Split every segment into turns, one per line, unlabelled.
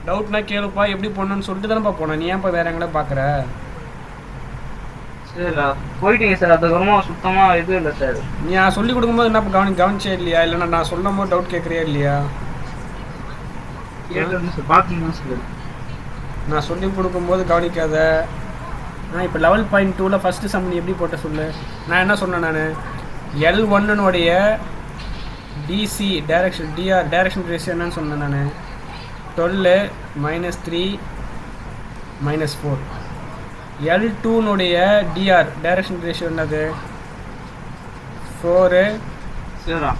டவுட்னா கேளுப்பா, எப்படி போடணும்னு சொல்லிட்டு தானேப்பா போனேன். நீ ஏன்ப்பா வேற எங்கேயா பார்க்குற?
சரிடா போயிட்டீங்க சார். அதுக்கப்புறமா சுத்தமாக இது இல்லை சார்.
நீ நான் சொல்லி கொடுக்கும்போது என்ன கவனிச்சே இல்லையா? இல்லைன்னா நான் சொல்லும் போது டவுட் கேட்குறியா இல்லையா?
கேட்டு சார் பார்த்தீங்கன்னா சார்.
நான் சொல்லி கொடுக்கும்போது கவனிக்காத. இப்போ 11.2ல் ஃபஸ்ட்டு சம் நீ எப்படி போட்ட சொல்லு. நான் என்ன சொன்னேன்? நான் L1னுடைய டிசி டைரக்ஷன் ரேஷியோ என்னன்னு சொன்னேன். நான் 12 -3 -4. L2னுடைய டைரக்ஷன் ரேஷியோ என்னது? 4
சரிடா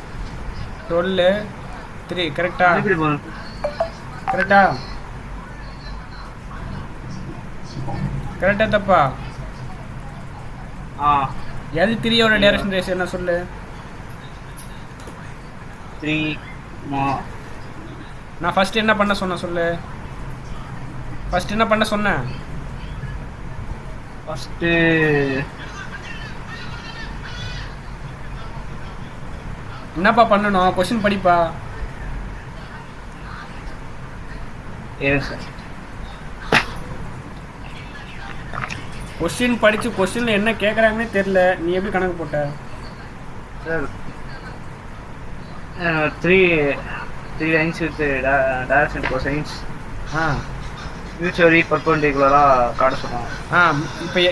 12 3. கரெக்டா? கரெக்டா தப்பா? L3யோட டைரக்ஷன் ரேஷியோ என்ன சொல்லு?
3.
நான் ஃபர்ஸ்ட் என்ன பண்ண சொன்னேன் சொல்லு. ஃபர்ஸ்ட் என்ன பண்ண சொன்னேன்?
ஃபஸ்ட்டு
என்னப்பா பண்ணணும்? கொஸ்டின் படிப்பா.
ஏன் சார்
கொஸ்டின் படித்து கொஸ்டினில் என்ன கேட்குறாங்கன்னே தெரில. நீ எப்படி கணக்கு போட்ட?
Sir 3 lines with direction cosines mutually perpendicular காட்ட சொன்னாங்க.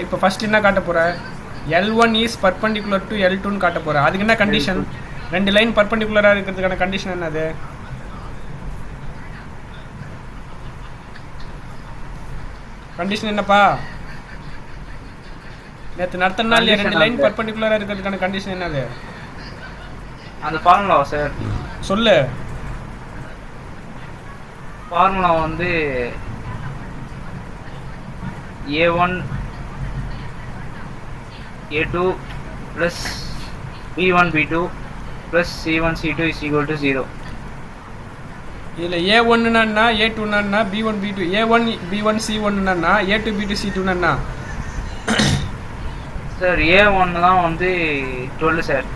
இப்போ ஃபர்ஸ்ட் என்ன காட்ட போகிற? L1 இஸ் பர்பண்டிகுலர் டு L2ன்னு காட்ட போகிற. அதுக்கு என்ன கண்டிஷன்? 2 லைன் பர்பண்டிகுலராக இருக்கிறதுக்கான கண்டிஷன் என்னது? கண்டிஷன் என்னப்பா? நேற்று நடத்தின நாள் 2 லைன் பர்பண்டிகுலராக இருக்கிறதுக்கான கண்டிஷன் என்னது?
அந்த ஃபார்முலாவா சார்?
சொல்லு.
ஃபார்முலா வந்து A1 A2 plus B1 B2 plus C1 C2 is equal to 0.
இதில் A1ன்னா A2ன்னா B1 B2, A1 B1 C1ன்னா A2 B2 C2ன்னா
sir A1 தான் வந்து 12 சார்.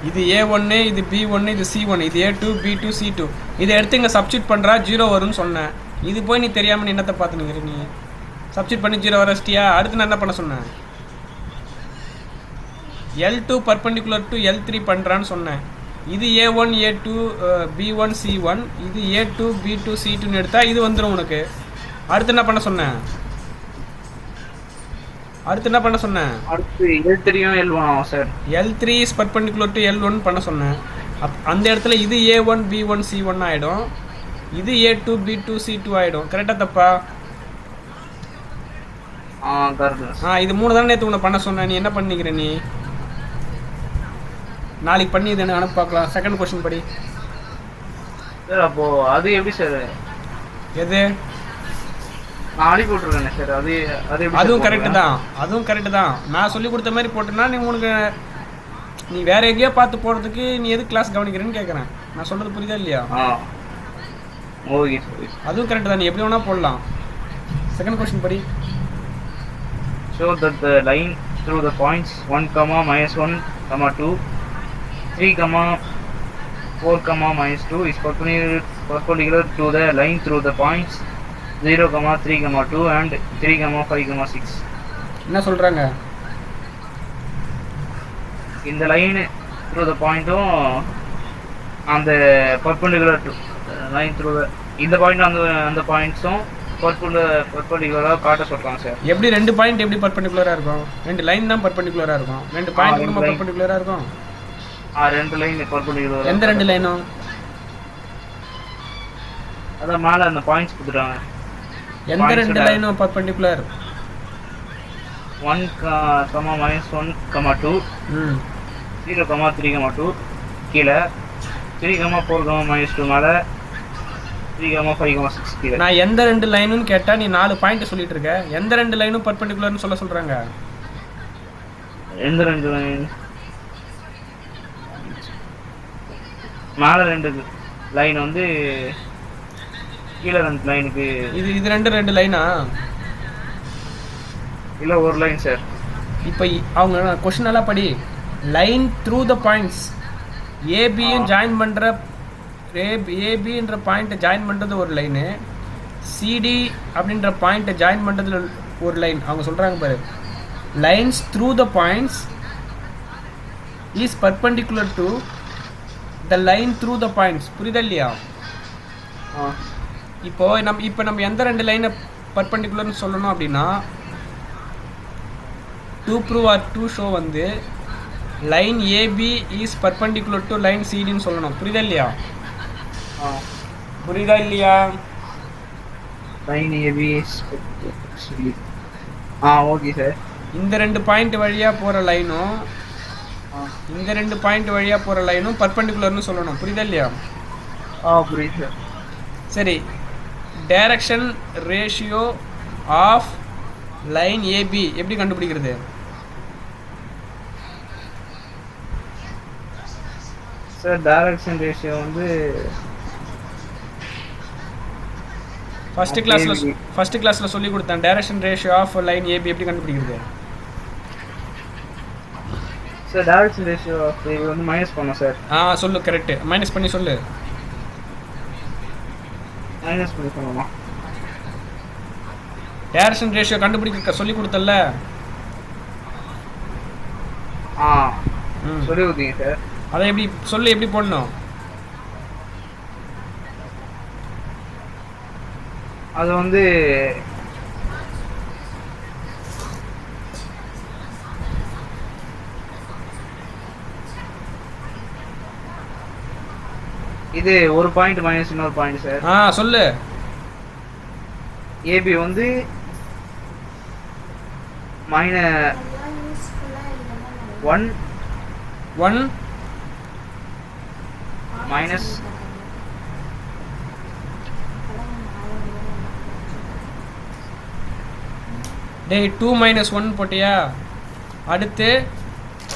இது A1, இது B1, இது C1, இது A2 B2 C2. இதை எடுத்து இங்கே சப்ஸ்டியூட் பண்ணுறா 0 வரும்னு சொன்னேன். இது போய் நீ தெரியாமல் நீ என்னத்தை பார்த்துனுங்கிற? நீ சப்ஸ்டியூட் பண்ணி 0 வரஸ்டியா? அடுத்து நான் என்ன பண்ண சொன்னேன்? L2 பர்பண்டிகுலர் டு L3 பண்ணுறான்னு சொன்னேன். இது A1 A2 B1 C1, இது A2 B2 C2ன்னு எடுத்தால் இது வந்துடும் உனக்கு. அடுத்து என்ன பண்ண சொன்னேன்? அடுத்து
L3யும் L1 ஆகும் sir.
L3 is perpendicular to L1 பண்ண சொன்னேன். அந்த இடத்துல இது A1 B1 C1 ஆகிடும், இது A2 B2 C2 ஆகிடும். கரெக்டாக தப்பா? இது 3 தானே நேற்று உன்னை பண்ண சொன்னேன். நீ என்ன பண்ணிக்கிற? நீ நாளைக்கு பண்ணி இது அனுப்பி பார்க்கலாம். செகண்ட் கொஸ்டின் படி
சார். அப்போ அது எப்படி சார்?
எது?
நான் அனுப்பி விட்ருக்கேன் சார்.
அதுவும் கரெக்டு தான். நான் சொல்லி கொடுத்த மாதிரி போட்டேன்னா நீ வேற எங்கேயோ பார்த்து போகிறதுக்கு நீ எது கிளாஸ் கவனிக்கிறேன்னு கேட்குறேன். நான் சொல்கிறது புரியுதா இல்லையா?
ஓகே.
அதுவும் கரெக்டு தான். நீ எப்படி வேணால் போடலாம். செகண்ட் கொஸ்டின் படி.
Show that the line through the points 1, -1, 2, 3, 4, -2 is perpendicular to the line through the points 0, 3, 2 and 3, 5, 6.
என்ன சொல்கிறாங்க?
இந்த லைன் through the பாயிண்ட்டும் அந்த perpendicular to line through the இந்த பாயிண்ட் அந்த பாயிண்ட்ஸும் பர்பண்டிகுலராக காட்ட சொல்கிறாங்க சார்.
எப்படி 2 பாயிண்ட் எப்படி பர்பண்டிகுலராக இருக்கும்? 2 லைன் தான் பர்பண்டிகுலராக இருக்கும். 2 பாயிண்ட் நம்ம பர்பண்டிகுலராக இருக்கும்.
2 லைன் பர்பண்டிகுலர்.
எந்த 2 லைனும்?
அதான் மேலே அந்த பாயிண்ட்ஸ் கொடுத்துட்டாங்க.
எந்த 2 லைனும் பர்பண்டிகுலர்?
1, -1, 2, 0, 3, 2 கீழே, 3, 4, -2 மேலே, 3, 5, 6 கீழே.
நான் எந்த 2 லைனுன்னு கேட்டால் நீ 4 பாயிண்ட் சொல்லிட்டு இருக்க. எந்த 2 லைனும் பர்பண்டிகுலர்னு சொல்கிறாங்க?
எந்த 2 லைன்? மேலே 2 லைன் வந்து கீழே 2 லைனுக்கு.
இது 2 லைனா?
இல்லை ஒரு லைன் சார்.
இப்போ அவங்க கொஸ்டின் எல்லாம் படி. லைன் த்ரூ த பாயிண்ட்ஸ் ஏபியும் ஜாயின் பண்ணுற ஏபின்ற பாயிண்ட்டை ஜாயின் பண்ணுறது ஒரு லைனு, சிடி அப்படின்ற பாயிண்ட்டை ஜாயின் பண்ணுறதுல ஒரு லைன் அவங்க சொல்கிறாங்க பாரு, lines through the points is perpendicular to the line through the points. புரியுதா இல்லையா? இப்போ நம்ம எந்த ரெண்டு லைனை பர்பண்டிகுலர்னு சொல்லணும் அப்படின்னா, to prove or to show வந்து line AB is perpendicular to line சிடின்னு சொல்லணும். புரியுதா இல்லையா? புரியுதா இல்லையா?
Line AB okay sir. இந்த
ரெண்டு பாயிண்ட் வழியாக போகிற லைனும் இந்த ரெண்டு பாயிண்ட் வழியாக போகிற லைனும் பர்பண்டிகுலர்னு சொல்லணும். புரியுதா இல்லையா?
புரியுது சார்.
சரி, direction ratio of line AB எப்படி கண்டுபிடிக்கிறது?
சார் டைரக்ஷன் ரேஷியோ வந்து
ஃபர்ஸ்ட் கிளாஸில் சொல்லி கொடுத்தேன். Direction ratio of line AB எப்படி கண்டுபிடிக்கிறது?
Sir direction ratio of AB வந்து மைனஸ் பண்ணோம் சார்.
சொல்லு, கரெக்ட். மைனஸ் பண்ணி சொல்லு.
மைனஸ் பண்ணி சொல்லணுமா?
டைரக்ஷன் ரேஷியோ கண்டுபிடிக்க சொல்லி கொடுத்தல.
சொல்லி கொடுத்தீங்க சார்.
அதை எப்படி சொல்லு, எப்படி போடணும்?
அது வந்து இது ஒரு பாயிண்ட் மைனஸ் இன்னொரு பாயிண்ட் சார்.
சொல்லு.
ஏபி வந்து -1 மைனஸ்
டேய் 2 - 1 போட்டியா? அடுத்து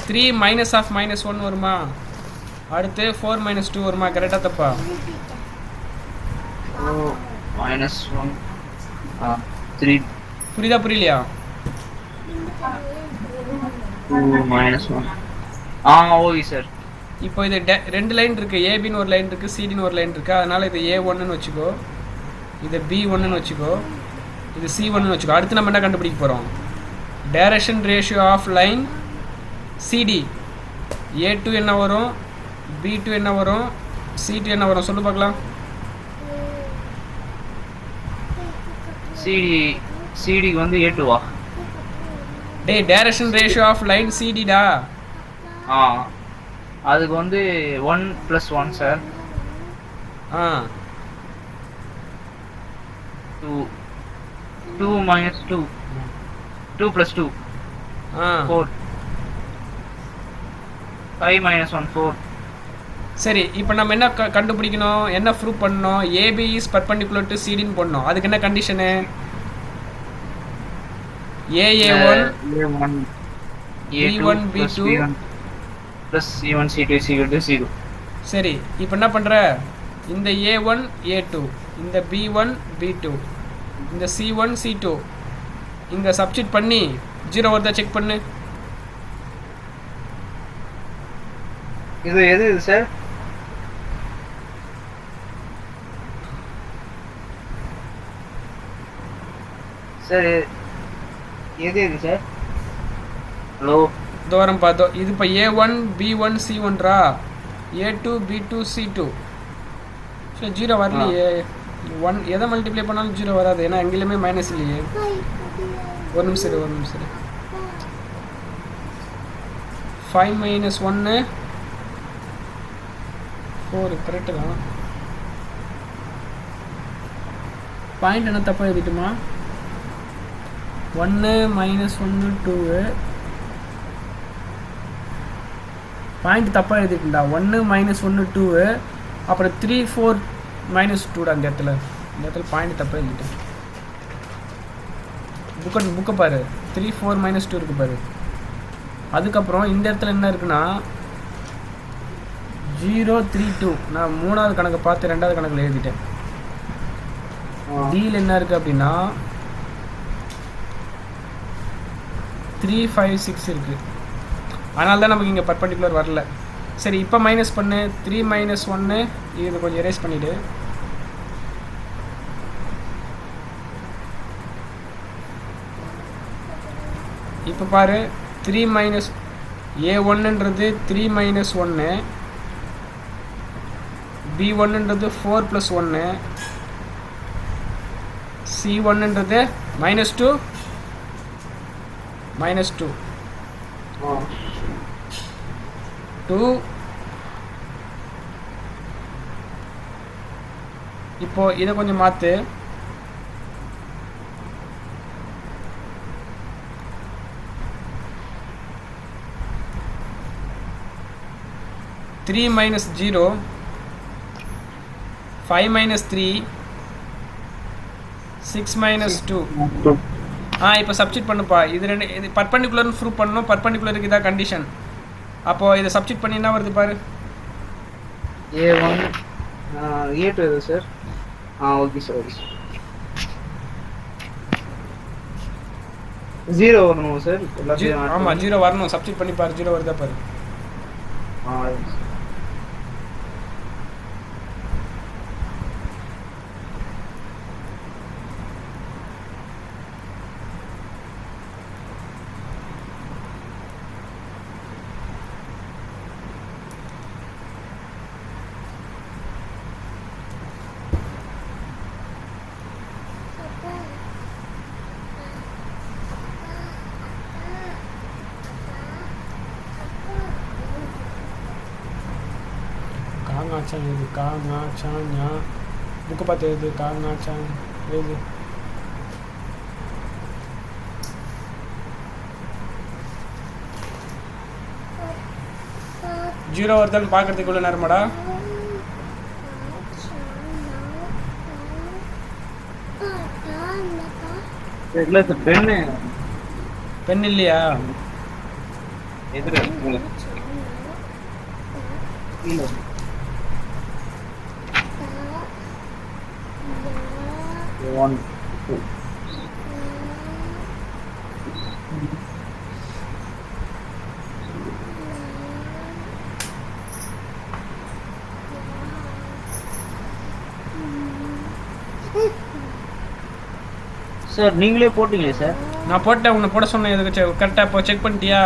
3 மைனஸ் ஆஃப் -1 வருமா? அடுத்து 4 - 2 வருமா? கரெக்டாக தப்பா?
-1 3
புரியுதா புரியலையா?
2 -1 ஓகே சார்.
இப்போ இது ரெண்டு லைன் இருக்குது, ஏபின்னு ஒரு லைன் இருக்குது, சிடின்னு ஒரு லைன் இருக்குது. அதனால் இது A1ன்னு வச்சுக்கோ, இது B1ன்னு வச்சுக்கோ, இது C1ன்னு வச்சுக்கோ. அடுத்து நம்ம என்ன கண்டுபிடிக்க போகிறோம்? Direction ratio of line CD. A2 என்ன வரும், B2 என்ன வரும், C2 என்ன வரும்? சொல்லு பார்க்கலாம்.
சிடி வந்து A2வா?
டேய் டைரக்ஷன் ரேஷியோ ஆஃப் லைன் சிடிடா.
அதுக்கு வந்து 1 + 1 சார். 2 - 2 2 + 2 4 5 - 1 4.
சரி, இப்போ நம்ம என்ன கண்டுபிடிக்கணும், என்ன ப்ரூவ் பண்ணணும்? ஏபி இஸ் பர்பண்டிகுலர் டு சிடின்னு போடணும். அதுக்கு என்ன condition? A1 B1 B2
+ C1 C2 C2 C2.
சரி, இப்போ என்ன பண்ணுற? இந்த A1 A2, இந்த B1 B2, இந்த C1 C2 இங்கே சப்ஸ்டிட் பண்ணி 0 வருதா செக் பண்ணு.
இது எது சார்? சார் எது சார்? ஹலோ,
தூரம் பார்த்தோம். இது இப்போ A1 B1 C1ரா, A2 B2 C2. சரி, 0 வரலையே. 1 எதை மல்டிப்ளை பண்ணாலும் 0 வராது, ஏன்னா எங்கேயுமே மைனஸ் இல்லையே. ஒரு நிமிஷம் 5 - 1 4 கரெக்டு தான். பாயிண்ட் என்ன தப்பாக எழுதிட்டுமா? 1 - 1 2 பாயிண்ட் தப்பாக எழுதிட்டுண்டா. 1 - 1 2 அப்புறம் 3 4 - 2டா. இந்த இடத்துல பாயிண்ட் தப்பாக எழுதிட்டேன். புக்கை பாரு, 3 4 - 2 இருக்கு பாரு. அதுக்கப்புறம் இந்த இடத்துல என்ன இருக்குன்னா 0 3 2. நான் மூணாவது கணக்கை பார்த்து ரெண்டாவது கணக்கில் எழுதிட்டேன். டீல் என்ன இருக்குது அப்படின்னா 3 5 6 இருக்குது. அதனால தான் நமக்கு இங்கே பர்பண்டிகுலர் வரல. சரி, இப்போ மைனஸ் பண்ணு. 3 - 1 இது கொஞ்சம் எரேஸ் பண்ணிவிடு. இப்போ பாரு 3 மைனஸ் A1ன்றது 3 மைனஸ் 1, B1ன்றது 4 ப்ளஸ் 1, C1ன்றது -2 2. இப்போ இதை கொஞ்சம் மாற்று. Three minus 0, 5 minus 3, 6 minus 2. இப்போ சப்ஸ்டிட் பண்ணுப்பா. இது ரெண்டு இது பர்பண்டிகுலர்னு ப்ரூவ் பண்ணணும். பர்பண்டிகுலருக்கு இதான் கண்டிஷன். அப்போது இதை சப்ஸ்டிட் பண்ணி என்ன வருது பாரு.
A1 A2 எது sir? Okay sir, okay sir. 0 வரணும் சார் எல்லாத்தையும்.
ஆமாம் 0 வரணும். சப்ஸ்டிட் பண்ணி பாரு, 0 வருதா பாரு. காங்காச்சான் இது காங்காச்சான் புக்கு பார்த்து எழுது. காங்காச்சான் எழுது. ஜீரோ வருதான்னு பார்க்கறதுக்கு இவ்வளோ நேரமாடா? பென் இல்லையா?
சார் நீங்களே போட்டீங்களே சார்?
நான் போட்டேன். உன்னை போட சொன்னேன். எதுக்கு கரெக்டாக இப்போ செக் பண்ணிட்டியா?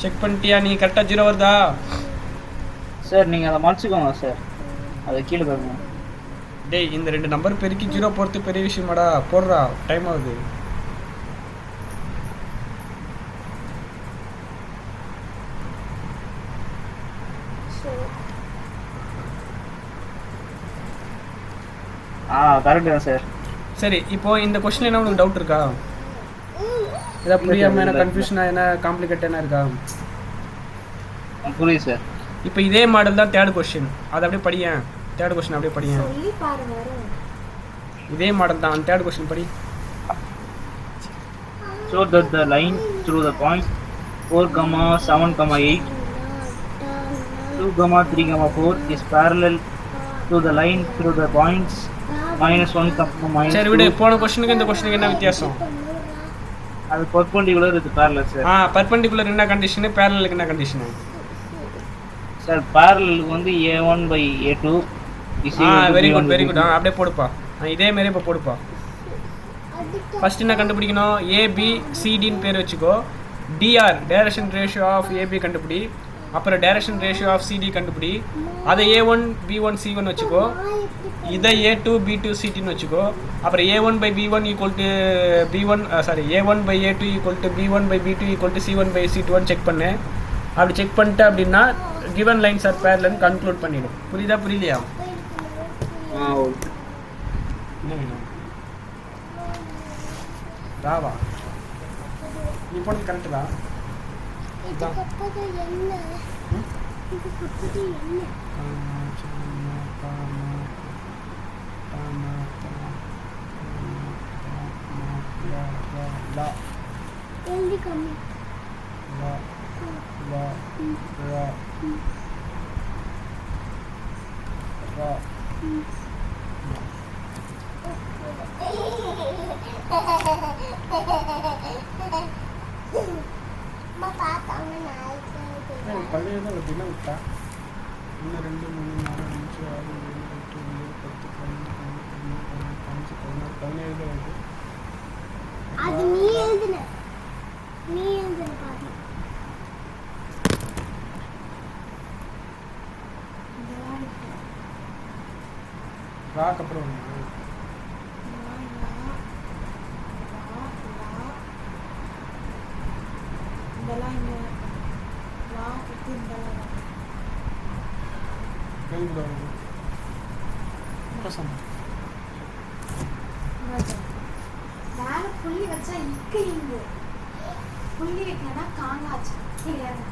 செக் பண்ணிட்டியா நீ? கரெக்டாக 0 வருதா?
சார் நீங்கள் அதை மறைச்சிக்கோங்க சார், அதை கீழே பாருங்க.
டேய் இந்த 2 நம்பர் பெருக்கி 0 போகிறது பெரிய விஷயமாடா. போடுறா, டைம் ஆகுது.
கரெக்டு தான் சார்.
சரி, இப்போ இந்த கொஸ்டின் என்ன உனக்கு டவுட் இருக்கா? ஏதாவது புரியாமல் என்ன கன்ஃபியூஷனாக என்ன காம்ப்ளிகேட் என்ன இருக்கா?
புரியுது சார்.
இப்போ இதே மாடல் தான் தேர்ட் கொஸ்டின். அதை அப்படியே படியேன். தேர்ட் கொஸ்டின் அப்படியே படியேன். இதே மாடல் தான். தேர்ட் கொஸ்டின் படி.
So that the line through the points 4, 7, 8, 2, 3, 4 is parallel to the line through the points -1, -2.
சரி விடு. போன கொஸ்டினுக்கு இந்த கொஸ்டினுக்கு என்ன வித்தியாசம்?
அது perpendicular இது parallel சார்.
பர்பெண்டிகுலர் என்ன கண்டிஷன், பேரலலுக்கு என்ன கண்டிஷன்?
சார் parallel வந்து A1 by A2
very good very good. அப்படியே போடுப்பா. இதே மாதிரி இப்போ போடுப்பா. ஃபர்ஸ்ட் என்ன கண்டுபிடிக்கணும்? ABCDன்னு பேர் வச்சுக்கோ. DR direction ratio of AB கண்டுபிடி. அப்புறம் டைரக்ஷன் ரேஷியோ ஆஃப் CD கண்டுபிடி. அதை A1 B1 C1 வச்சுக்கோ. இதை A2 B2 C2ன்னு வச்சுக்கோ. அப்புறம் A1 by B1 equal to B1 A1 by A2 equal to B1 by B2 equal to C1 by C2 check பண்ணு. அப்படி செக் பண்ணிட்டு அப்படின்னா given lines are parallel conclude பண்ணிடும். புரியுதா புரியலையா? என்ன வேணும்? ராவா நீ போனது கரெக்டு தான். பழைய தான் எப்படின்னா விட்டா இன்னும் 2, 3, 4, 5, 6, 7, 8, 9, 10, 11, 12, 13, 14, 15, 16, 17 ராக்கு அப்புறம் வருமா? எழுதுல வருது. கசம்.
மேல புள்ளி வச்சா இக்கு இங்கு புள்ளி வைக்கனா காங்காச்சு தெரியாது.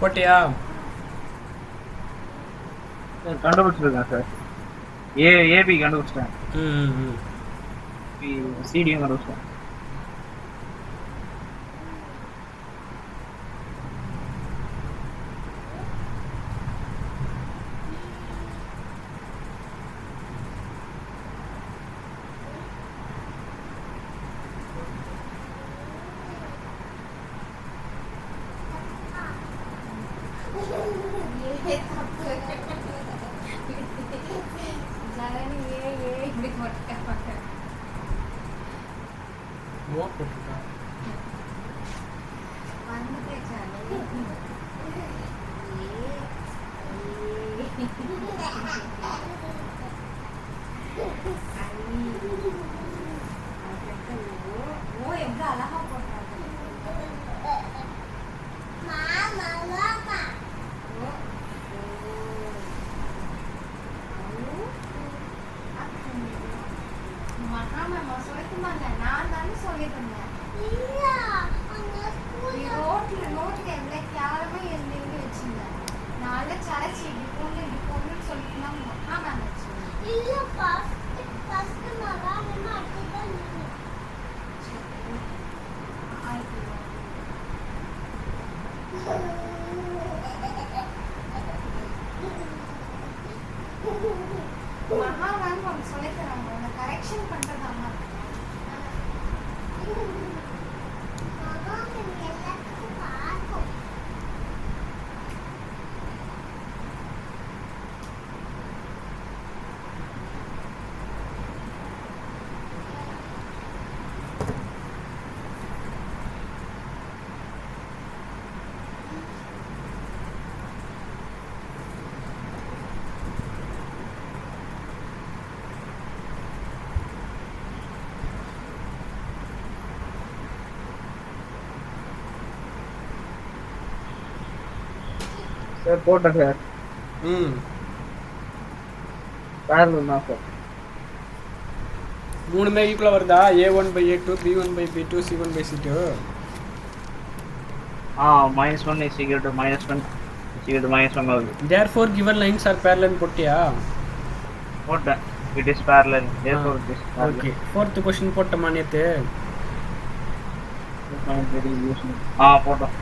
போட்டியா?
கண்டுபிடிச்சிருக்கேன் சார். ஏபி கண்டுபிடிச்சிட்டேன். சிடியும் கண்டுபிடிச்சிட்டேன்.
ஓ போட்டுருக்கா.
சார் போட்டேன் சார். பேரலல் தான் சார்.
மூணுமே ஈக்குவலாக வருதா? A1/A2, B1/B2, C1/C2.
-1 is equal to -1 is equal to -1 வருது.
Therefore given lines are parallel போட்டியா?
போட்டேன். It is parallel. Therefore it is parallel.
Okay. Fourth question போட்டோமா நேத்து?
போட்டோம்.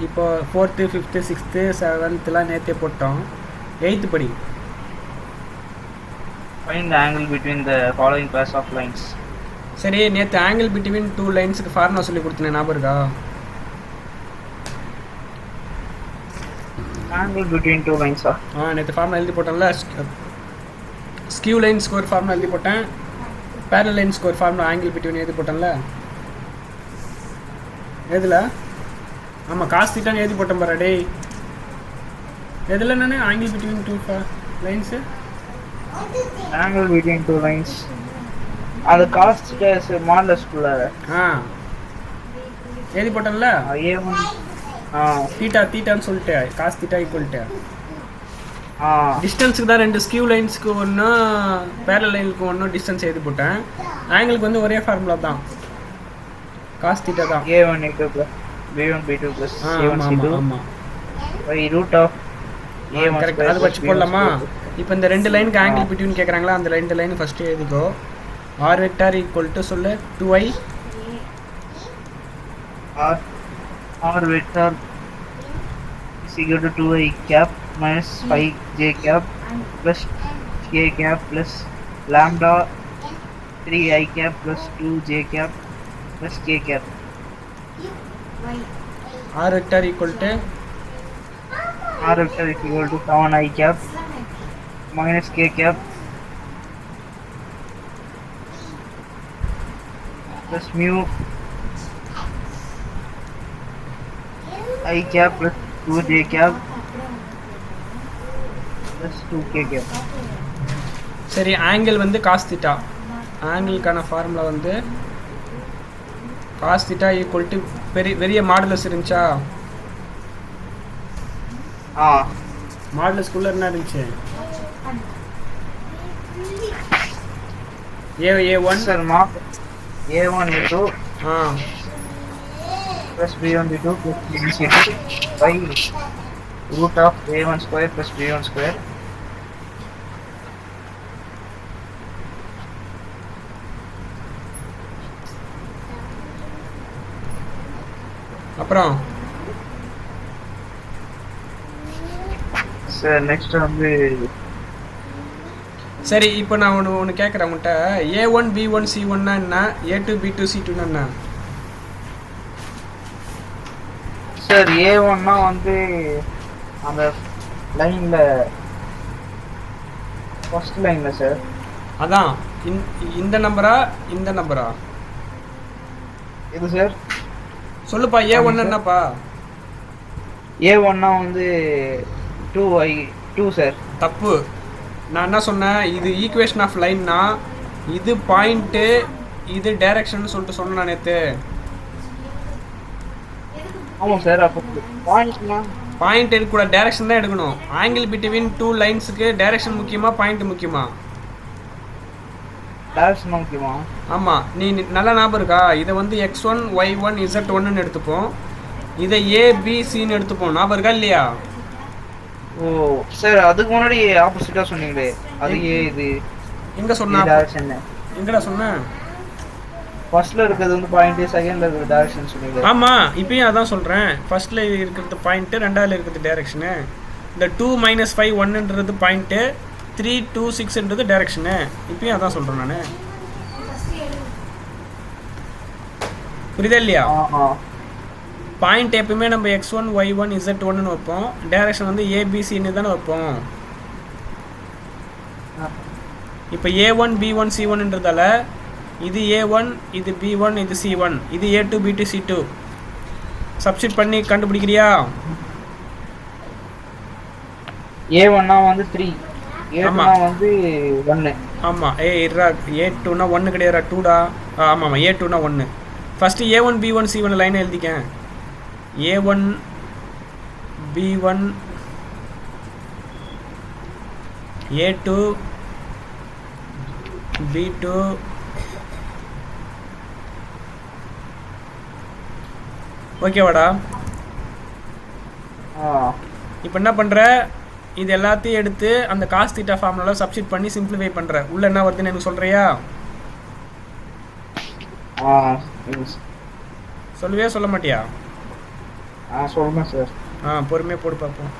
இப்போ 4th, 5th, 6th, 7thலாம் நேற்றே போட்டோம். 8th படி.
Find the angle between the following pairs of lines.
சரி, நேற்று ஆங்கிள் பிட்வீன் டூ லைன்ஸுக்கு ஃபார்முலா சொல்லி கொடுத்தேன், ஞாபகம் இருக்கா?
Angle between two lines.
நேற்று ஃபார்முலா எழுதி போட்டோம்ல. ஸ்கியூ லைன்ஸ்க்கு ஒரு ஃபார்முலா எழுதி போட்டேன், பேரல் லைன்ஸ்க்கு ஒரு ஃபார்முலா ஆங்கிள் பிட்வீன் எழுதி போட்டேன்ல. எதில்? ஆமாம் காஸ் தீட்டான்னு எழுதி போட்டேன் பாரு டேய். எதில் நான் angle between two lines?
Angle between two lines அது காஸ் தீட்டா மாடலஸ்குள்ள
எழுதி போட்டேன்ல.
A1
தீட்டான்னு சொல்லிட்டு காஸ் தீட்டா ஈக்குவல்ட்டு டிஸ்டன்ஸுக்கு தான் 2 ஸ்கியூ லைன்ஸுக்கு ஒன்று பேரல் லைனுக்கு ஒன்றும் டிஸ்டன்ஸ் எழுதி போட்டேன். ஆங்கிளுக்கு வந்து ஒரே ஃபார்முலா தான், காஸ் தீட்டா தான்.
A1 A2 plus B1 B2 plus C1 C2 by root of A1
correct. அது வச்சு போடலாமா? இப்போ இந்த 2 லைனுக்கு ஆங்கிள் பிட்வீன் கேட்குறாங்களா, அந்த 2 லைன் ஃபஸ்ட்டு எழுதிக்கோ. R வெக்டார் ஈக்குவல் டு சொல்லு 2i
R vector is equal to 2i cap minus 5j cap plus k cap plus lambda 3i cap plus 2j cap plus k cap.
R vector equal to
R vector is equal to 7i cap minus k cap plus mu I cap plus 2j cap plus 2k cap.
சரி, angle வந்து cos theta. ஆங்கிளுக்கான formula வந்து cos theta equal to பெரிய modulus இருந்துச்சா? மாடுலஸ்குள்ளே என்ன இருந்துச்சு? A1
sir A1 A2 plus B1 B2 plus B1 C2 by root of A1 square plus B1 square.
அப்புறம்
sir next வந்து
சரி, இப்போ நான் ஒன்று கேட்குறேன் உங்கள்கிட்ட. A1 B1 C1 என்ன, A2 B2 C2 என்ன?
சார் A1னா வந்து அந்த லைன்ல ஃபர்ஸ்ட் லைன்ல சார்.
அதான் இந்த நம்பரா இந்த நம்பரா?
இது சார்
சொல்லுப்பா. A1 என்னப்பா?
A1னா வந்து 2 சார்.
தப்பு. நான் என்ன சொன்னேன், இது ஈக்குவேஷன் ஆஃப் லைன்னா இது பாயிண்ட்டு இது டைரக்ஷன் சொல்லிட்டு சொன்னேன் நேற்று.
ஆமாம் சார். அப்போ
பாயிண்ட் எடுக்கக்கூடாது, டைரக்ஷன் தான் எடுக்கணும். ஆங்கிள் பிட்வீன் 2 லைன்ஸுக்கு டைரக்ஷன் முக்கியமா பாயிண்ட் முக்கியமா?
டைரக்ஷன் முக்கியமா?
ஆமாம். நீ நல்லா ஞாபகம் இருக்கா? இதை வந்து x1 y1 z1ன்னு எடுத்துப்போம், இதை ABCன்னு எடுத்துப்போம். ஞாபகம் இருக்கா இல்லையா?
ஓ சார், அதுக்கு முன்னாடி ஆப்போசிட்டா சொன்னீங்களே, அது இது
எங்க சொன்னா?
டைரக்ஷன்
எங்கடா சொன்னேன்?
ஃபர்ஸ்ட்ல இருக்கிறது வந்து பாயிண்ட், செகண்ட்ல இருக்கிறது டைரக்ஷன் சொன்னீங்க.
ஆமா, இப்பயும் அதான் சொல்றேன். ஃபர்ஸ்ட்ல இருக்கிறது பாயிண்ட், ரெண்டாவதுல இருக்கிறது டைரக்ஷனு. இந்த 2 - 5 1ன்றது பாயிண்ட், 3 2 6ன்றது டைரக்ஷனு. இப்பயும் அதான் சொல்றேன் நான். புரியுதா இல்லையா? பாயிண்ட் எப்பவுமே நம்ம x1 y1 z1ன்னு வைப்போம், டைரக்ஷன் வந்து ABCன்னு தானே வைப்போம். இப்போ A1 B1 C1ன்றதால இது A1 இது B1 இது C1, இது A2 B2 C2 சப்ஸ்டிட் பண்ணி கண்டுபிடிக்கிறியா?
A1னா வந்து 3, A2னா வந்து 1.
ஆமா. A2னா 1 கிடையாதுடா, 2டா. ஆமாம், A2னா 1. ஃபஸ்ட்டு A1 B1 C1 லைனை எழுதிக்க. A1 B1 A2 B2 ஓகேவாடா? இப்போ என்ன பண்ணுற, இது எல்லாத்தையும் எடுத்து அந்த காஸ் தீட்டா ஃபார்முலாவில் சப்ஸ்டிட் பண்ணி சிம்பிளிஃபை பண்ணுற. உள்ள என்ன வருதுன்னு எனக்கு சொல்கிறியா? சொல்லுவே சொல்ல மாட்டியா?
சொல்லுங்க சார்.
பொறுமையாக போட்டு பார்ப்போம்.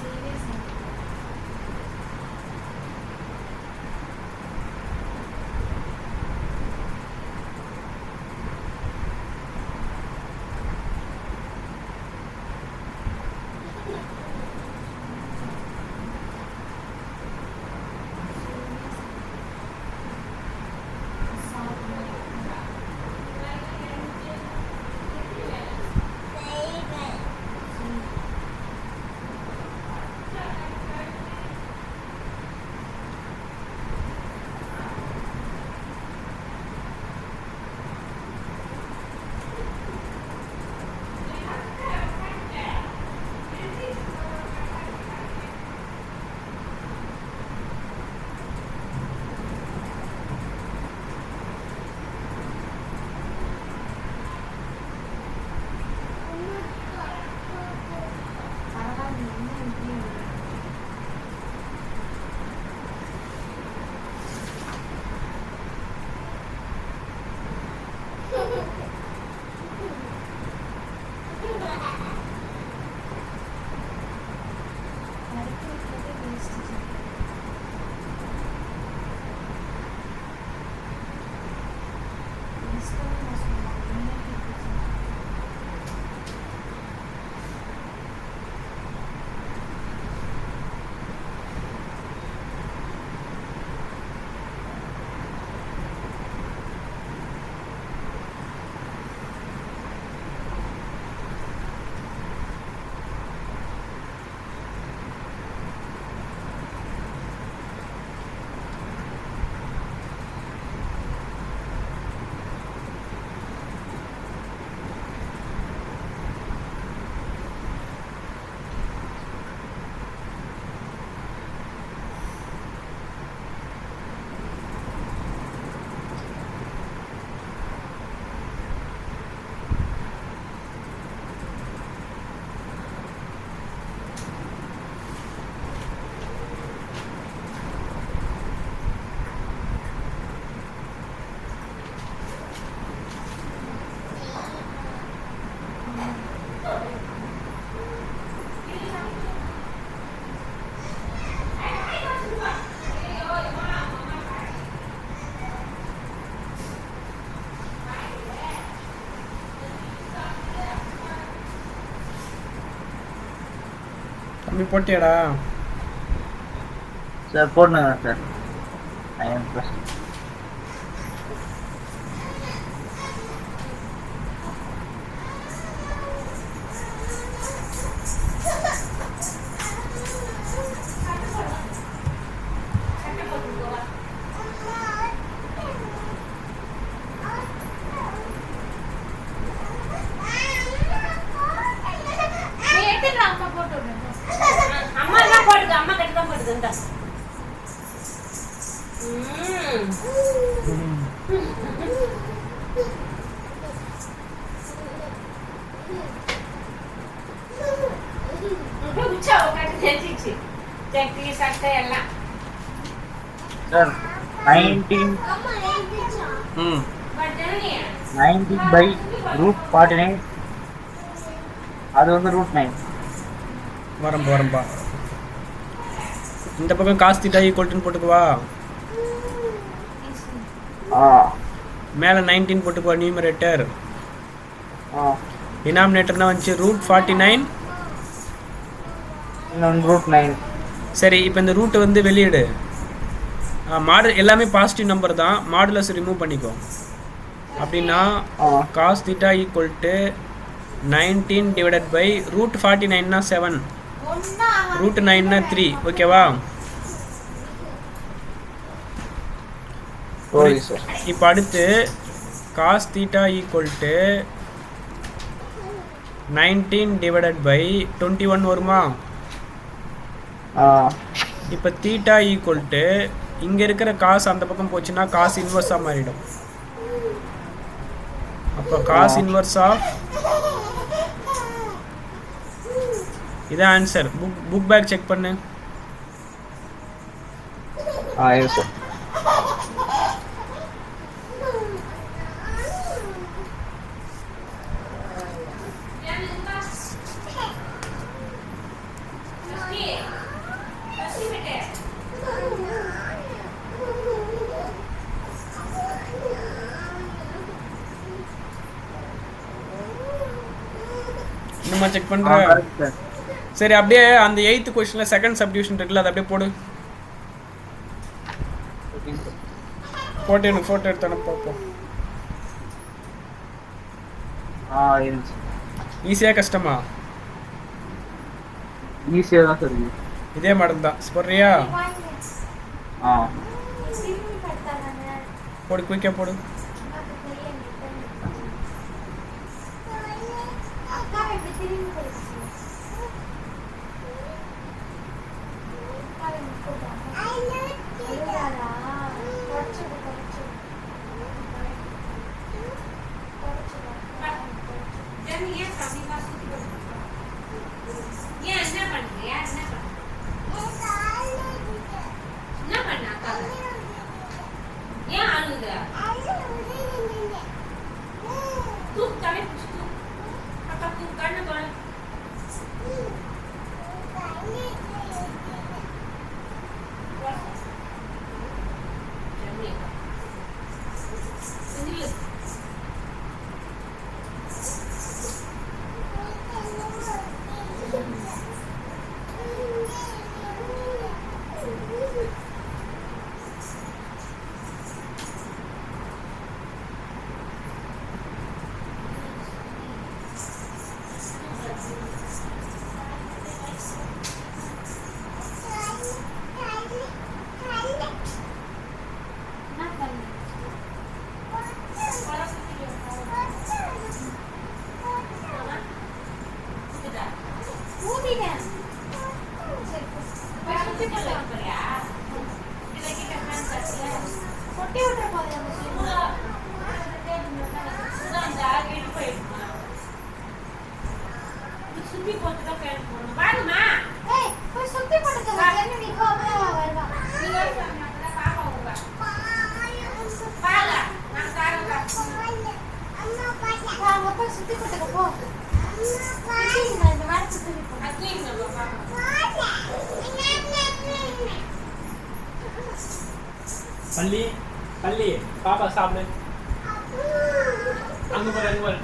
சீரியஸா பரவாயில்ல என்ன இப்படி படிக்கிறதுக்கு வேஸ்ட் வேஸ்ட்டாக நான் சொல்லுவேன் என்ன கேட்குறேன்
தம்பி போட்டியாடா?
சார் போடணுங்க sir. I am plus sir 19 by root 49 அது வந்து ரூட் 9.
வரம்பா இந்த பக்கம் காஸ் தீட்டா ஈக்குவல்ட்டுன்னு போட்டுக்குவா. மேலே 19 போட்டுக்குவா நியூமரேட்டர். டினாமினேட்டர்னா வந்துச்சு ரூட் 49
ரூட் 9.
சரி, இப்போ இந்த ரூட்டை வந்து வெளியிடு. மாடல் எல்லாமே பாசிட்டிவ் நம்பர் தான், மாடுலஸ் ரிமூவ் பண்ணிக்கோ. அப்படின்னா cos theta equal to 19 divided by root 49னா 7, ரூட் 9னா 3. ஓகேவா? இப்போ அடுத்து cos theta equal to 19 divided by 21 வருமா? இப்போ தீட்டா ஈக்குவல் டு இங்கே இருக்கிற காசு அந்த பக்கம் போச்சுன்னா காசு இன்வர்ஸாக மாறிடும். அப்போ காஸ் இன்வர்ஸ் ஆஃப் இதான் ஆன்சர். புக் பேக் செக் பண்ணு.
சார்
இன்னுமா செக்
ஆ
பண்ணுற?
Correct sir.
சரி அப்படியே அந்த 8th கொஸ்டினில் செகண்ட் சப்டிவிஷன் இருக்குல்ல, அதை அப்படியே போடு. போட்டு எனக்கு ஃபோட்டோ எடுத்து அனுப்ப பார்ப்போம்.
இருந்துச்சு.
ஈஸியாக கஷ்டமா?
ஈஸியாக தான் சார் இருக்கு.
இதே மாடல் தான் போடுறியா?
ஆ
திரும்பி படுத்தாங்க.
போடு, குயிக்காக போடு.
அக்கா எப்படி திரும்பி போயிடுச்சு?
பள்ளி பள்ளி பாப்பா சாப்பிடு. அங்கே போகிற அங்கே போகிற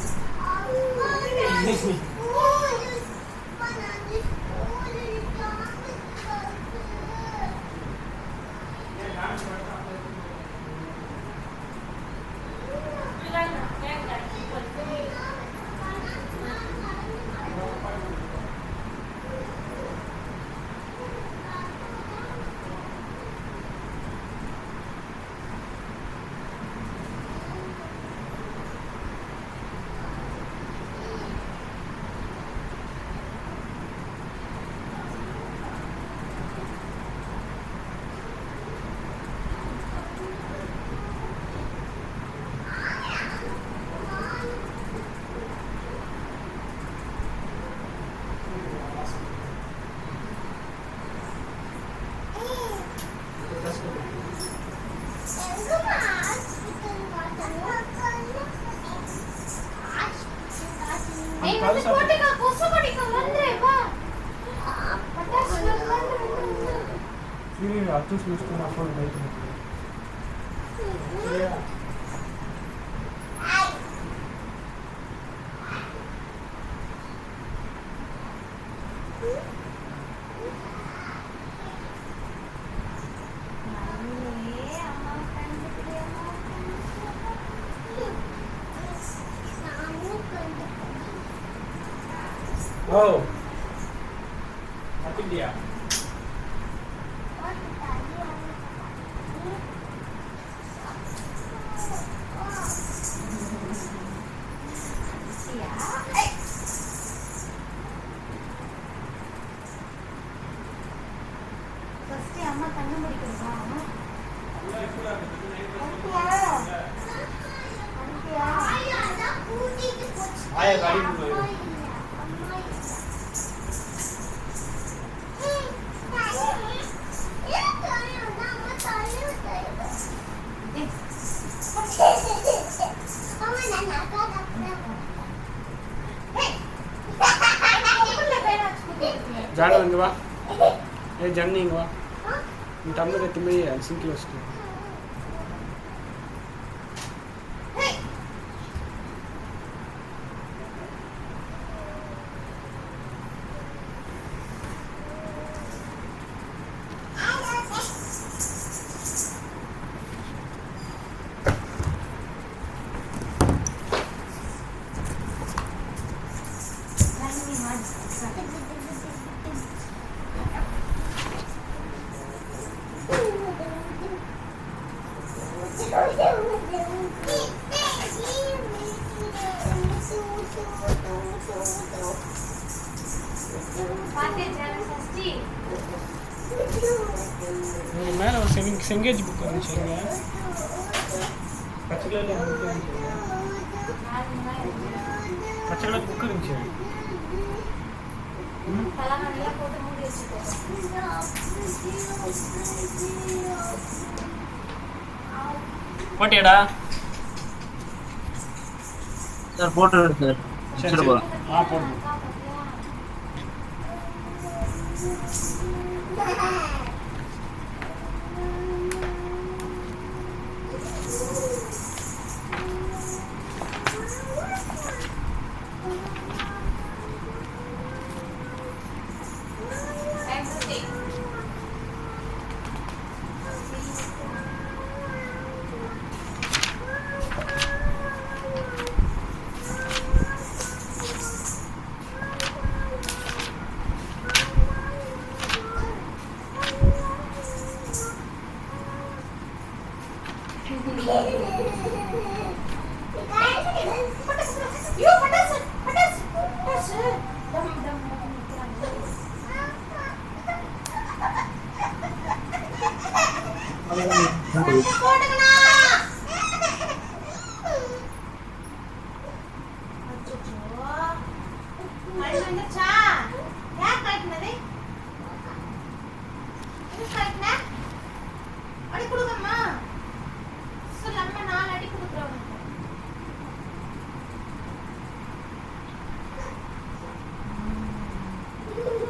Atus mesti nafol baik. Oh, tapi dia. Ayah kali dulu. Jangan இங்க வா. ஜன்னி இங்க வா. நீ டம்ளர் எடுத்து போய் சிங்க்ல வச்சுட்டு. இங்க மேலே ஒரு செங்கேஜ் புக் இருந்துச்சுங்க. பச்சை கலர் புக் இருந்துச்சு. பச்சை கலர் புக் இருந்துச்சு. போட்டியாடா?
சார் போட்டோ சார்
சரி
சரி போகிறேன்.
போடுங்க.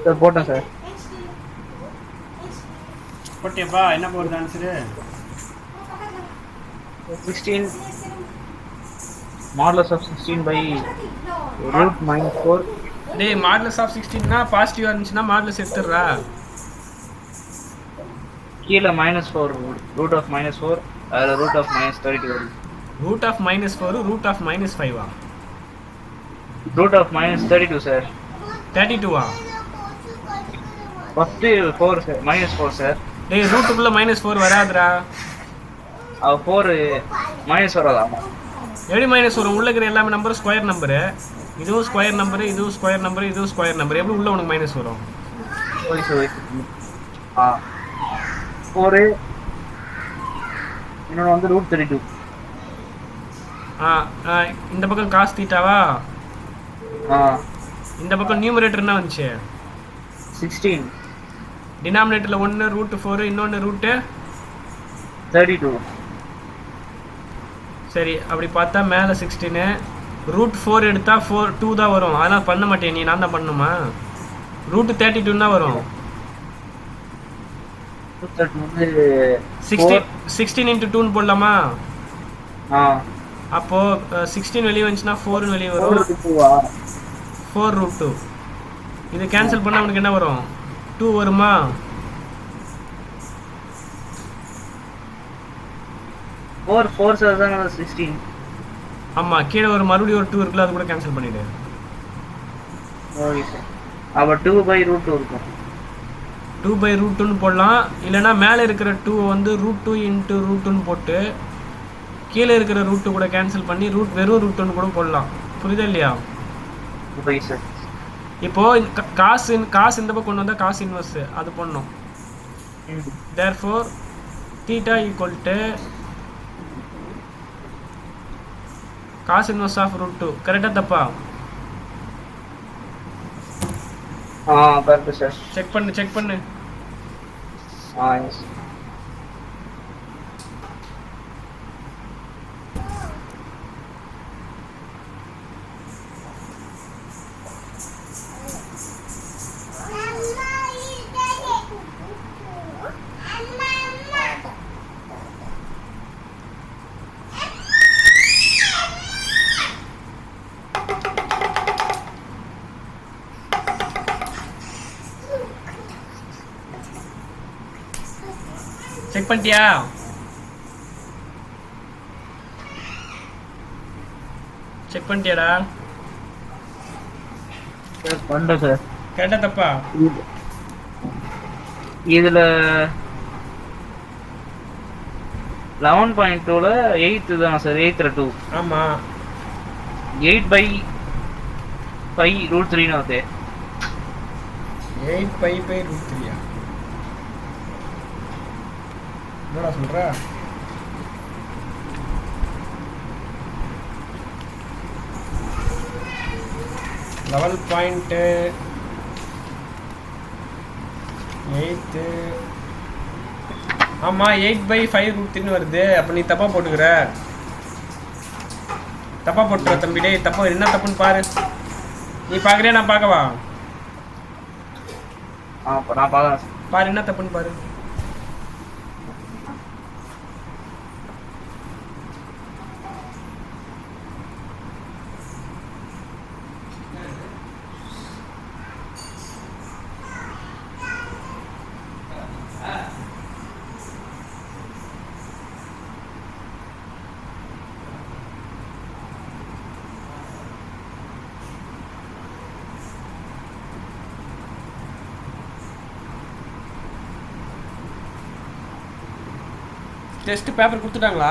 சார் போட்டேன் சார்.
போட்டியாப்பா? என்ன போடுது answer?
16 modulus of 16 by root -4.
டேய், மாடுலஸ் ஆஃப் 16னா பாசிட்டிவா இருந்துச்சுன்னா மாடுலஸ் எடுத்துடுறா.
கீழே -4 root of -4 அதில் root of -32 வருது.
Root of -4 root of -5
root of -32 sir.
32
first 4 sir -4 sir.
டேய், ரூட்டுக்குள்ள -4 வராதுடா.
4 -4 வராதா?
எப்படி -1? உள்ள இருக்கிற எல்லாமே நம்பர் ஸ்கொயர் நம்பரு. இதுவும் ஸ்கொயர் நம்பரு, இதுவும் ஸ்கொயர் நம்பரு, இதுவும் ஸ்கொயர் நம்பர். எப்படி உள்ள உனக்கு மைனஸ் வரும்?
Okay sir. 4 இன்னொன்று வந்து √32.
இந்த பக்கம் காஸ் தீட்டாவா?
ஆ
இந்த பக்கம் நியூமரேட்டர் என்ன வந்துச்சு?
16.
டினாமினேட்டரில் ஒன்று √4, இன்னொன்று ரூட்டு
32.
சரி, அப்படி பார்த்தா மேலே 16, √4 எடுத்தால் 2 தான் வரும். அதெல்லாம் பண்ண மாட்டேன் நீ, நான் தான் பண்ணணுமா? √32 தான் வரும். 16 × 2ன்னு போடலாமா? அப்போ 16 வெளியே வந்துச்சுன்னா 4 வெளியே வரும். 4√2. இது கேன்சல் பண்ணால் உனக்கு என்ன வரும்? 2 வருமா?
சார் 16.
ஆமாம், கீழே ஒரு மறுபடியும் ஒரு 2 இருக்குல்ல, அது கூட கேன்சல் பண்ணிவிடு.
Okay sir. அப்போ 2/√2 இருக்கும்.
2/√2ன்னு போடலாம். இல்லைனா மேலே இருக்கிற 2 வந்து √2 × √2ன்னு போட்டு கீழே இருக்கிற ரூட்டு கூட கேன்சல் பண்ணி வெறும் √1 கூட போடலாம். புரியுதா இல்லையா?
Okay sir.
இப்போது காசு இந்த பக்கம் கொண்டு வந்தால் காசு இன்வெர்ஸ் அது பண்ணணும். therefore θ = cos inverse of √2. கரெக்டாக தப்பா?
Correct sir.
செக் பண்ணு.
எஸ்.
செக் பண்ணிட்டியா? செக் பண்ணிட்டியாடா?
சார் பண்ணுறேன் சார்.
கரெக்டாக தப்பா?
இதில் 11.2ல 8 தானே சார்? 8ல் 2.
ஆமாம்.
8/5√3 வருது.
8π/√3 என்னடா சொல்கிற? Level point 8. ஆமாம் 8/5√3 வருது. அப்போ நீ தப்பாக போட்டுக்கிற. தப்பாக போட்டுற தம்பி. டேய் தப்பா, என்ன தப்புன்னு பாரு. நீ பார்க்குறியா நான் பார்க்கவா?
அப்போ நான் பார்க்குறேன் சார்.
பாரு என்ன தப்புன்னு பாரு. டெஸ்ட் பேப்பர் கொடுத்துட்டாங்களா?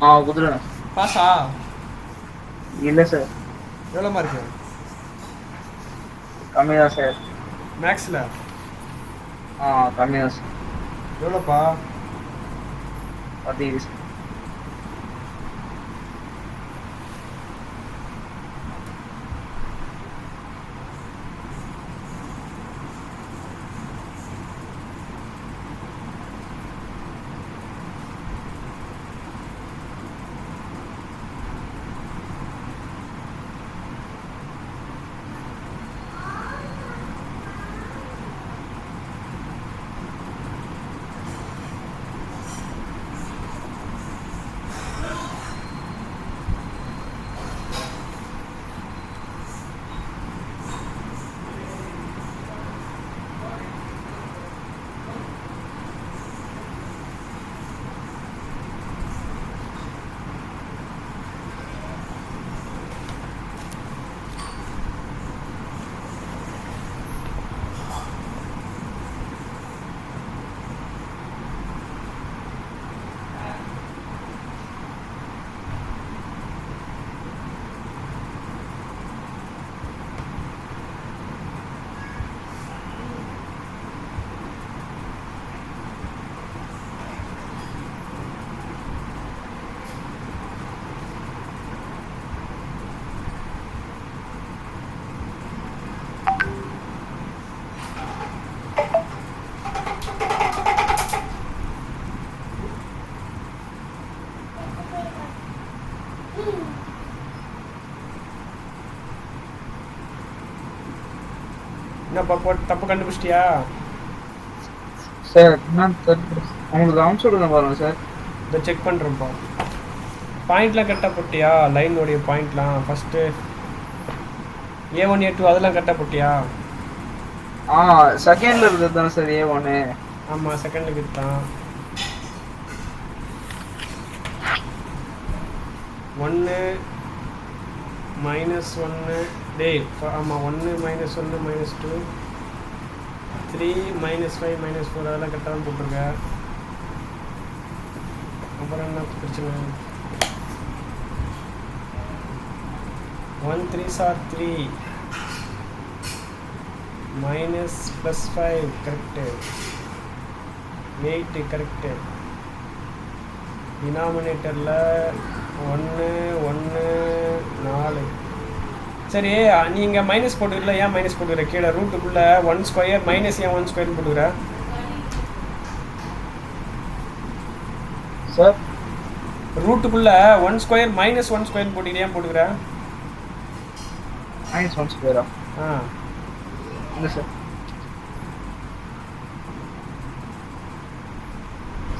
கொடுத்துருவேன்.
பாஸா?
இல்லை சார்,
எவ்வளோ மார்க்கு?
கம்மி தான் சார்.
மேக்ஸில்?
கம்மி தான் சார்.
எவ்வளோப்பா?
10 சார்.
என்னப்பா போட்டு தப்பு கண்டுபிடிச்சிட்டியா?
சார் என்ன உங்களுக்கு அனுப்பிச்சு விடுங்க பாருங்க சார்.
இதை செக் பண்ணுறேன்ப்பா. பாயிண்ட்லாம் கரெக்டாக போட்டியா? லைனுடைய பாயிண்ட்லாம் ஃபஸ்ட்டு A1 A2 அதெல்லாம் கரெக்டாக போட்டியா?
செகண்ட்ல இருக்கிறது தானே சார் A1?
ஆமாம் செகண்டுக்கு தான் 1 -1 டேய். ஆமாம் 1 -1 -2 3 -5 -4 அதெல்லாம் கரெக்டாக தான் போட்டிருக்க. அப்புறம் என்ன பிரச்சனை? 1 3s are 3 -+5 கரெக்டு. 8 கரெக்டு. டினாமினேட்டரில் 1 1 4. சரி நீங்கள் மைனஸ் போட்டுக்கல. ஏன் மைனஸ் போட்டுக்கிற? கீழே ரூட்டுக்குள்ளே 1² மைனஸ் ஏன் 1² போட்டுக்கிற
சார்?
ரூட்டுக்குள்ளே 1² -1² போட்டுக்கிற. ஏன் போட்டுக்கிற?
-1² இல்லை சார்.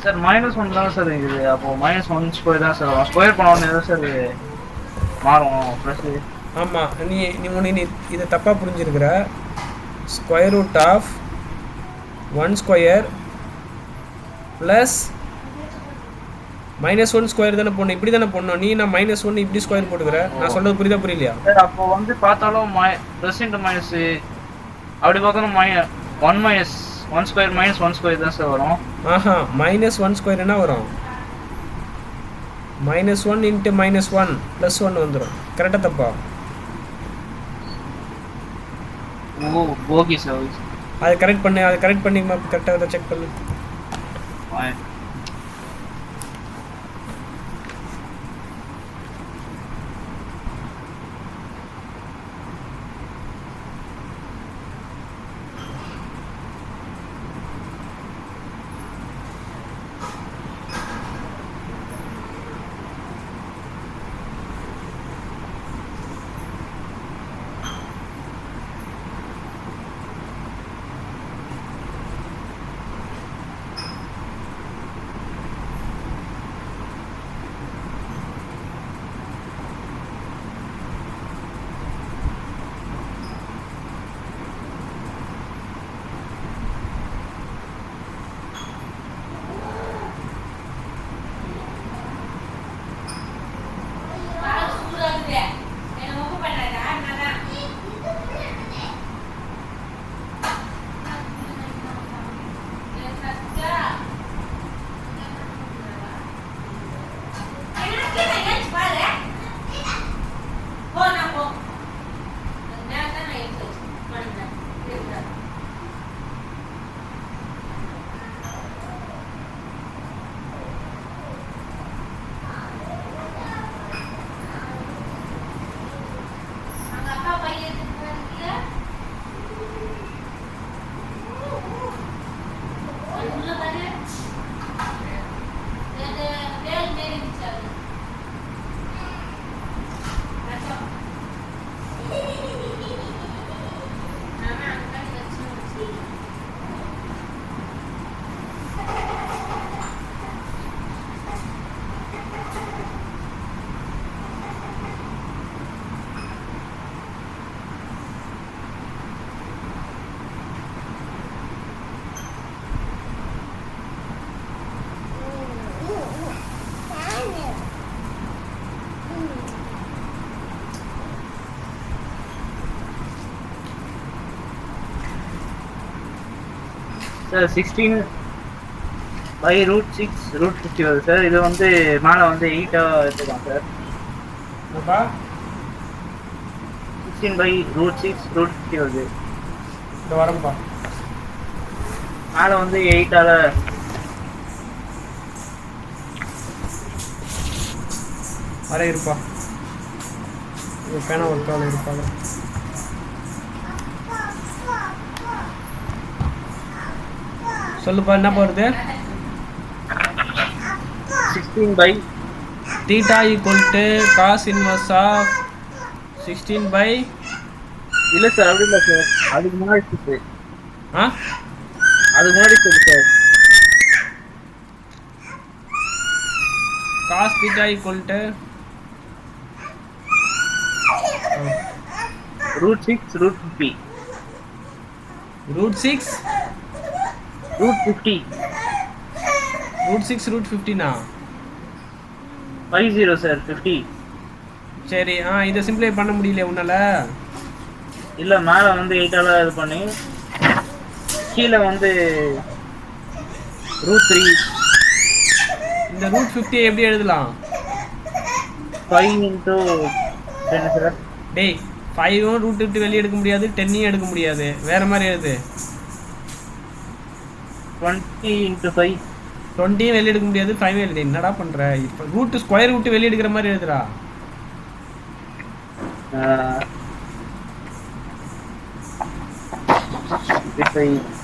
சார் -1 தான் சார் இது. அப்போ -1² தான் சார். ஸ்கொயர் பண்ண உடனே தான் சார் மாறும் ப்ளஸ்.
ஆமாம் நீ இதை தப்பாக புரிஞ்சிருக்கிற. √(1² + -1 ஸ்கொயர் தானே போடணும், இப்படி தானே போடணும். நீ நான் -1 இப்படி ஸ்கொயர் போட்டுக்கிற. நான் சொல்றது புரியுதா புரியலையா?
சார் அப்போ வந்து பார்த்தாலும் ப்ளஸ் இன்ட்டு மைனஸ் அப்படி பார்த்தாலும் 1 ஸ்கொயர் -1 ஸ்கொயர் தான் சார் வரும்.
ஆஹா, -1 ஸ்கொயர் என்ன வரும்? -1 இன்ட்டு -1 +1 வந்துடும். கரெக்டாக தப்பா?
Okay sir.
அதை கரெக்ட் பண்ணு, அதை கரெக்ட் பண்ணி கரெக்டாக செக் பண்ணு.
சார் 16/√6 √50 வருது சார். இது வந்து மேலே வந்து 8 எடுத்துக்கலாம் சார். 16/√6 √50 வருது.
இந்த வரம்பா
மேலே வந்து 8ஆல
வர இருப்பா. இது பேனா ஒரு கால் இருப்பாங்க. சொல்லுப்பா, என்ன போகிறது?
16
theta equal to cos inverse of 16
இல்லை சார், அப்படி இல்லை சார், அதுக்கு முன்னாடி சார்.
ஆ
அதுக்கு முன்னாடி sir
cos theta equal to
√6 √50
√6
√50
√6 √50னா
50 சார் 50.
சரி. இதை சிம்பிளை பண்ண முடியல உன்னால?
இல்லை, மேலே வந்து 8ஆல இது பண்ணி கீழே வந்து √3.
இந்த √50 எப்படி எழுதலாம்?
5 × 10 சார்.
டேய், 5ம் √50 வெளியே எடுக்க முடியாது, 10யும் எடுக்க முடியாது. வேற மாதிரி எழுது.
20 × 5.
20யும் வெளியே எடுக்க முடியாது, 5 எழுது. என்னடா பண்ற? இப்போ ஸ்கொயர் ரூட் வெளியே எடுக்கிற மாதிரி எழுதுறா.
55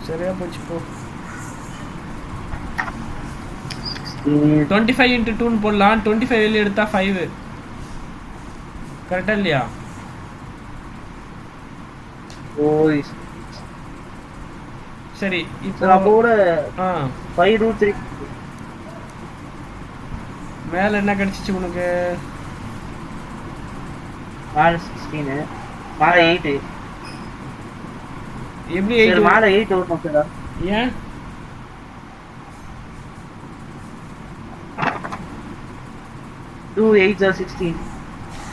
சரியா போச்சு போ. 25 × 2 போடலாம். 25 வெளியே எடுத்தா 5. கரெக்டா இல்லையா? சரி இப்போ
சார் அப்போ கூட
ஆ
5√3
மேலே என்ன கிடச்சிச்சு உனக்கு?
மேலே 16 மேலே 8
எப்படி
சார்
8?
மேலே 8 வரணும் சார்.
ஏன்?
2 8 are 16.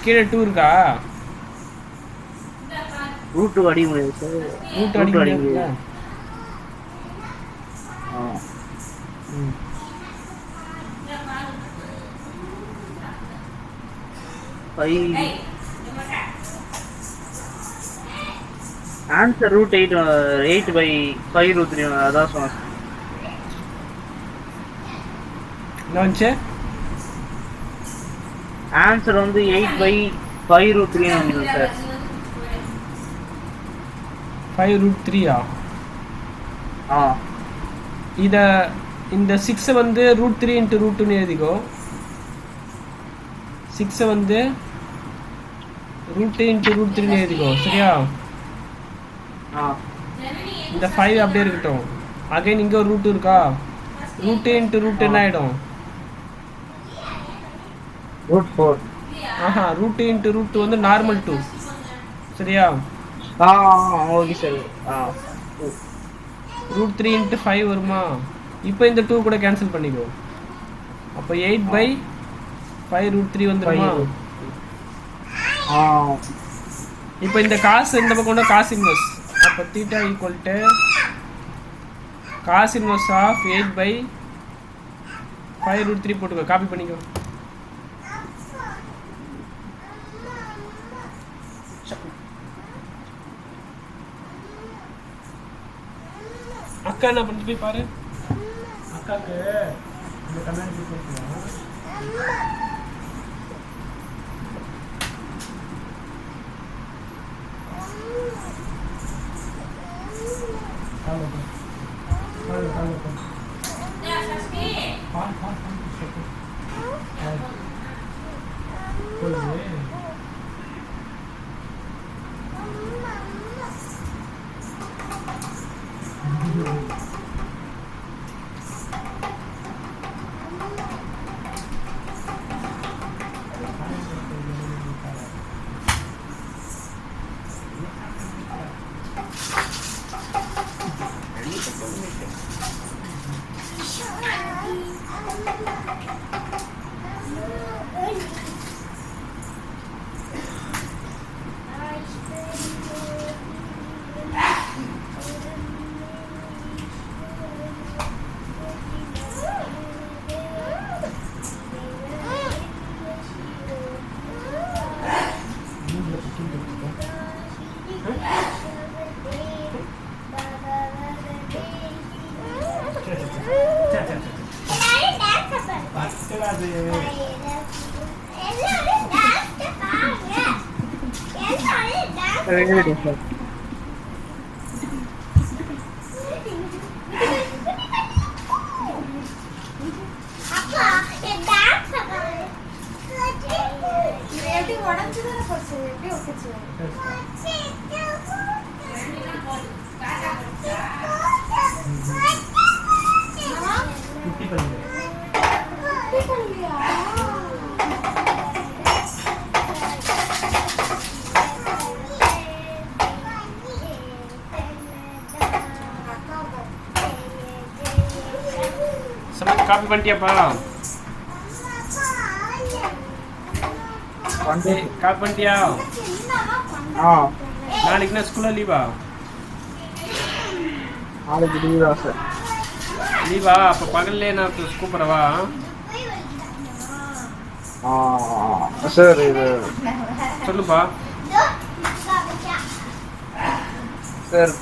கீழே 2 இருக்கா?
ரூட் 2 அடிக்க முடியாது சார்.
ரூட் அடிக்க முடியாதுல்ல?
ஆ
ம்.
ஆன்சர் ரூட் 8/5√3 அதான் சொன்னேன்.
என்ன வந்துச்சு?
ஆன்சர் வந்து 8/5√3 வந்து சார்.
5√3ஆ?
ஆ
இத இந்த 6 வந்து √3 × √2ன்னு எழுதிக்கோ. 6 வந்து √2 × √3ன்னு எழுதிக்கோ. சரியா?
ஆ
இந்த 5 அப்படியே இருக்கட்டும். அகைன் இங்கே ஒரு ரூட் இருக்கா? √2 × √2 என்ன ஆகிடும்?
ரூட் 4.
ஆஹா, √2 × √2 வந்து நார்மல் 2. சரியா?
ஆ ஓகே சார். ஆ
√3 × 5 வருமா? இப்போ இந்த 2 கூட கேன்சல் பண்ணிக்கோ. அப்போ 8/5√3 வந்துருமா?
ஆ
இப்போ இந்த காசு இந்த பக்கம் காசு இன்வெர்ஸ். அப்போ தீட்டா ஈக்குவல் டு காசு இன்வெர்ஸ் ஆஃப் 8/5√3 போட்டுக்கோ. காப்பி பண்ணிக்கோ. அக்கா என்ன பண்ணிட்டு போய் பாரு. அக்காக்கு இந்த கமெண்ட் போட்டுக்கலாம். காப்பி பண்ணிட்டியாப்பா? காப்பி பண்ணிட்டியா? நாளைக்கு என்ன ஸ்கூல்ல லீவா?
நாளைக்கு லீவா சார்?
லீவா? அப்போ பகல்லே நான் கூப்பிடவா?
சார் இது
சொல்லுப்பா.
சார்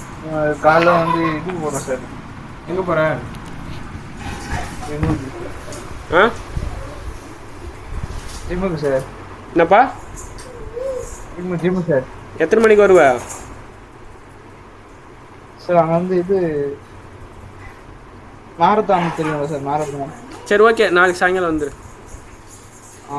காலைல வந்து இது போகிறோம் சார்.
எங்கே போகிற?
ஜிம்முக்கு சார்.
என்னப்பா?
Gym sir.
எத்தனை மணிக்கு வருவ?
சார் அங்கே வந்து இது மாரத்தான் தெரியுங்களா சார்? மாரத்தான்.
சரி ஓகே, நாளைக்கு சாயங்காலம் வந்துடு.
ஆ